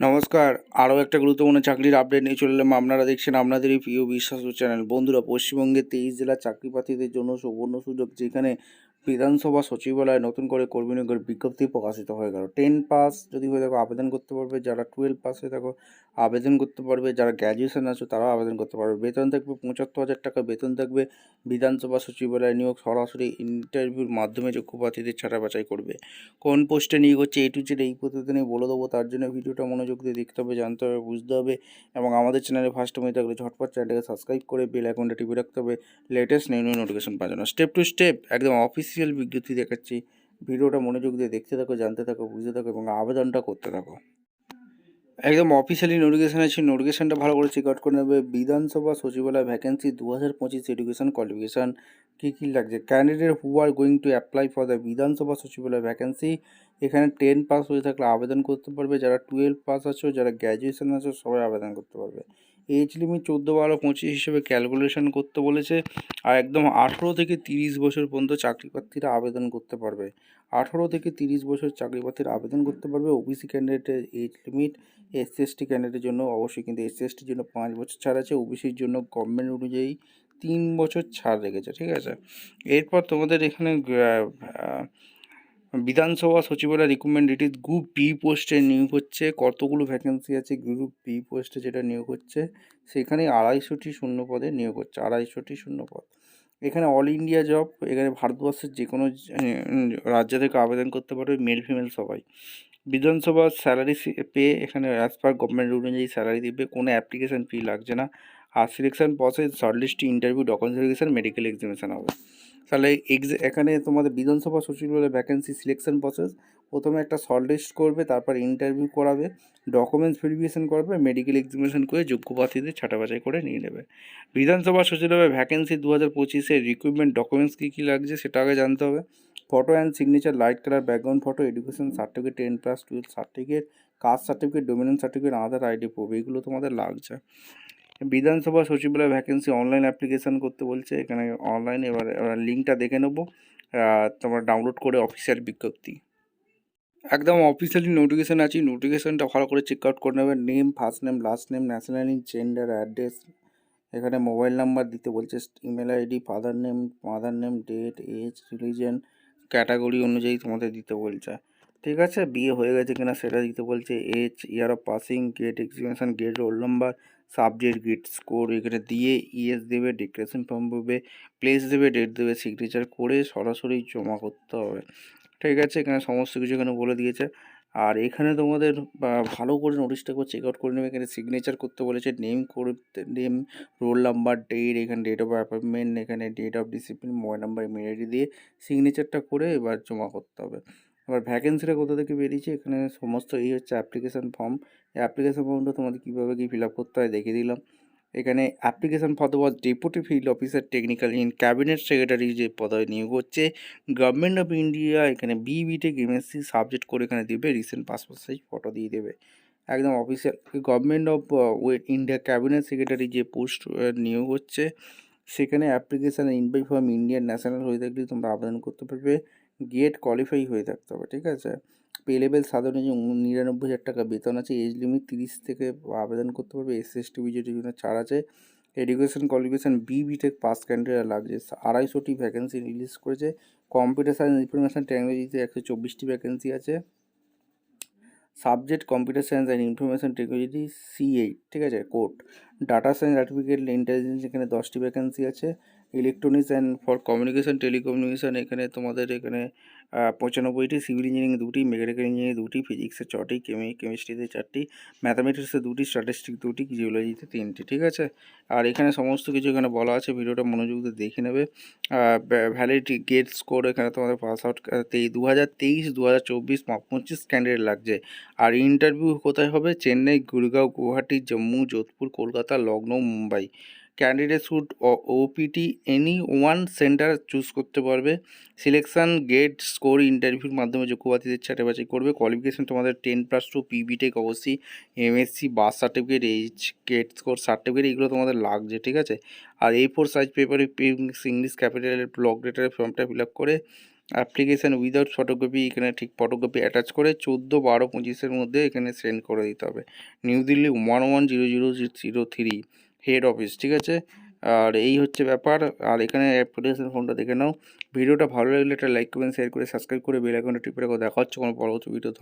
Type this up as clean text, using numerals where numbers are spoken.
নমস্কার। আরও একটা গুরুত্বপূর্ণ চাকরির আপডেট নিয়ে চলে এলাম। আপনারা দেখছেন আপনাদেরই প্রিয় বিশ্বাসু চ্যানেল। বন্ধুরা, পশ্চিমবঙ্গের 23 জেলার চাকরি প্রার্থীদের জন্য সুবর্ণ সুযোগ, যেখানে বিধানসভা সচিবালয়ে নতুন করে কর্মী নিয়োগের বিজ্ঞপ্তি প্রকাশিত হয়ে গেল। 10 পাস যদি হয়ে থাকো আবেদন করতে পারবে, যারা 12 পাস হয়ে থাকো আবেদন করতে পারবে, যারা গ্র্যাজুয়েশন আছো তারাও আবেদন করতে পারবে। বেতন থাকবে 75,000 টাকা বেতন থাকবে। বিধানসভা সচিবালয় নিয়োগ সরাসরি ইন্টারভিউর মাধ্যমে যোগ্য প্রার্থীদের ছাঁটা বাছাই করবে। কোন পোস্টে নিয়োগ হচ্ছে A to Z এই প্রতিদিনই বলে দেবো। তার জন্য ভিডিওটা মনোযোগ দিয়ে দেখতে হবে, জানতে হবে, বুঝতে হবে এবং আমাদের চ্যানেলে ফার্স্ট টাইম থাকলে ঝটপট চ্যানেলটাকে সাবস্ক্রাইব করে বেল আইকনটা টিপে রাখতে হবে লেটেস্ট নিউ নোটিফিকেশন পাওয়ার জন্য। স্টেপ টু স্টেপ একদম অফিসিয়াল বিজ্ঞপ্তি দেখাচ্ছি। ভিডিওটা মনোযোগ দিয়ে দেখতে থাকো, জানতে থাকো, বুঝতে থাকো এবং আবেদনটা করতে থাকো। একদম অফিসিয়ালি নোটিফিকেশান আছে, নোটিফিকেশানটা ভালো করে চেক আউট করে নেবে। বিধানসভা সচিবালয় ভ্যাকেন্সি 2025 এডুকেশন কোয়ালিফিকেশান কী কী লাগছে। Candidate who are going to apply for the বিধানসভা সচিবালয় ভ্যাকেন্সি, এখানে 10 পাস হয়ে থাকলে আবেদন করতে পারবে। যারা 12 পাস আছো, যারা গ্র্যাজুয়েশন আছো সবাই আবেদন করতে পারবে। এজ লিমিট 14, 12, 25 হিসেবে ক্যালকুলেশন করতে বলেছে। আর একদম 18 থেকে 30 বছর পর্যন্ত চাকরি প্রার্থীরা আবেদন করতে পারবে। 18 থেকে 30 বছর চাকরি প্রার্থীরা আবেদন করতে পারবে। ওবিসি ক্যান্ডিডেটের এজ লিমিট, SC/ST ক্যান্ডিডেটের জন্য অবশ্যই কিন্তু SC/STর জন্য 5 বছর ছাড় আছে। ওবিসির জন্য গভর্নমেন্ট অনুযায়ী 3 বছর ছাড় রেখেছে, ঠিক আছে। এরপর তোমাদের এখানে বিধানসভা সচিবালয় রিক্রুটমেন্ট ডিটেলস গ্রুপ বি পোস্টে নিয়োগ হচ্ছে। কতগুলো ভ্যাকেন্সি আছে গ্রুপ বি পোস্টে যেটা নিয়োগ হচ্ছে, সেখানে 250টি শূন্য পদে নিয়োগ হচ্ছে। 250টি শূন্য পদ। এখানে অল ইন্ডিয়া জব, এখানে ভারতবর্ষের যে কোনো রাজ্য থেকে আবেদন করতে পারবে, মেল ফিমেল সবাই। বিধানসভার স্যালারি পে এখানে অ্যাজ পার গভর্নমেন্ট অনুযায়ী স্যালারি দিবে, কোনো অ্যাপ্লিকেশান ফি লাগছে না। আর selection process shortlist, interview, document verification, medical examination হবে। তাহলে এখানে তোমাদের বিধানসভা সচিবালয় ভ্যাকেন্সি সিলেকশন প্রসেস, প্রথমে একটা শর্টলিস্ট করবে, তারপর ইন্টারভিউ করাবে, ডকুমেন্টস ভেরিফিকেশন করবে, মেডিকেল এক্সামিনেশন করে যোগ্য প্রার্থীদের ছাঁটা বাছাই করে নিয়ে নেবে। বিধানসভা সচিবালয় ভ্যাকেন্সি 2025-এর রিক্রুটমেন্ট ডকুমেন্টস কী কী লাগছে সেটা আগে জানতে হবে। Photo and signature, light colour background photo, education certificate, 10+12 certificate, caste certificate, dominant certificate, Aadhaar ID proof, এগুলো তোমাদের লাগছে। বিধানসভা সচিবালয় ভ্যাকেন্সি অনলাইন অ্যাপ্লিকেশান করতে বলছে। এখানে অনলাইন, এবার লিঙ্কটা দেখে নেবো, তোমরা ডাউনলোড করে অফিসিয়াল বিজ্ঞপ্তি। একদম অফিসিয়ালি নোটিফিকেশান আছে, নোটিফিকেশানটা ভালো করে চেক আউট করে নেবে। Name, first name, last name, nationality, gender, address, এখানে মোবাইল নাম্বার দিতে বলছে, email ID, mother name, date, age, religion, category অনুযায়ী তোমাদের দিতে বলছে, ঠিক আছে। বিয়ে হয়ে গেছে কিনা সেটা দিতে বলছে। Age, year of passing, GATE exhibition, GATE roll number, subject, GATE score এখানে দিয়ে ইয়েস দেবে, ডিক্লারেশন ফর্ম দেবে, প্লেস দেবে, ডেট দেবে, সিগনেচার করে সরাসরি জমা করতে হবে, ঠিক আছে। এখানে সমস্ত কিছু এখানে বলে দিয়েছে। আর এখানে তোমাদের ভালো করে নোটিশটা করে চেক আউট করে নেবে। এখানে সিগনেচার করতে বলেছে, নেম, রোল নাম্বার, ডেট, এখানে ডেট অফ অ্যাপয়েন্টমেন্ট, এখানে date of discipline, mobile number, email ID দিয়ে সিগনেচারটা করে এবার জমা করতে হবে। এবার ভ্যাকেন্সিটা কোথা থেকে বেরিয়েছে, এখানে সমস্ত এই হচ্ছে অ্যাপ্লিকেশান ফর্ম। এই অ্যাপ্লিকেশান ফর্মটা তোমাদের কীভাবে কী ফিল আপ করতে হয় দেখিয়ে দিলাম। এখানে application for the deputy field officer technical in cabinet secretary যে পদে নিয়োগ হচ্ছে, গভর্নমেন্ট অফ ইন্ডিয়া, এখানে BTech MSc সাবজেক্ট করে এখানে দেবে, রিসেন্ট পাসপোর্ট সাইজ ফটো দিয়ে দেবে। একদম official government of India cabinet secretary যে পোস্ট নিয়োগ হচ্ছে, সেখানে application invite from Indian national হয়ে থাকলে তোমরা আবেদন করতে পারবে। গেট কোয়ালিফাই হয়ে থাকতে হবে, ঠিক আছে। পে লেভেল সাধারণ 99,000 টাকা বেতন আছে। এজ লিমিট 30 থেকে আবেদন করতে পারবে। SC/ST বিজেডির জন্য ছাড় আছে। Education qualification BTech pass candidate লাগছে। 250টি ভ্যাকেন্সি রিলিজ করেছে। কম্পিউটার সায়েন্স ইনফরমেশন টেকনোলজিতে 124টি ভ্যাকেন্সি আছে। Subject computer science and information technology C8, ঠিক আছে। Code data science artificial intelligence, এখানে 10টি ভ্যাকেন্সি আছে। Electronics and for communication telecommunication, এখানে তোমাদের এখানে 95টি, সিভিল ইঞ্জিনিয়ারিং 2টি, মেকানিক্যাল ইঞ্জিনিয়ারিং 2টি, ফিজিক্সে 6টি, কেমিস্ট্রিতে 4টি, ম্যাথামেটিক্সে 2টি, স্ট্যাটিস্টিক 2টি, জিওলজিতে 3টি, ঠিক আছে। আর এখানে সমস্ত কিছু এখানে বলা আছে, ভিডিওটা মনোযোগ দিয়ে দেখে নেবে। ভ্যালিডিটি, গেট স্কোর, এখানে তোমাদের পাস আউট 2023, 2024, 25 ক্যান্ডিডেট লাগছে। আর ইন্টারভিউ কোথায় হবে, Chennai, Gurgaon, Guwahati, Jammu, Jodhpur, Kolkata, Lucknow, Mumbai. Candidate should OPT any one centre choose করতে পারবে। সিলেকশন, গেট স্কোর, ইন্টারভিউর মাধ্যমে যোগ্য প্রার্থীদের ছাঁটাই বাছাই করবে। কোয়ালিফিকেশন তোমাদের 10+2 BTech অবশ্যই, MSc, birth certificate, H, GATE score certificate, এগুলো তোমাদের লাগছে, ঠিক আছে। আর A4 সাইজ পেপারে ইংলিশ ক্যাপিটালের ব্লক লেটারের ফর্মটা ফিল আপ করে অ্যাপ্লিকেশান উইদাউট ফটোকপি এখানে ঠিক ফটোকপি অ্যাটাচ করে 14/12/25 মধ্যে এখানে সেন্ড করে দিতে হবে। নিউ দিল্লি 110003 হেড অফিস, ঠিক আছে। আর এই হচ্ছে ব্যাপার। আর এখানে অ্যাপ্লিকেশন ফর্মটা দেখে নাও। ভিডিওটা ভালো লাগলে একটা লাইক করবেন, শেয়ার করে সাবস্ক্রাইব করে বেল আইকনটা টিপে রাখো। দেখা হচ্ছে কোনো পরবর্তী ভিডিও।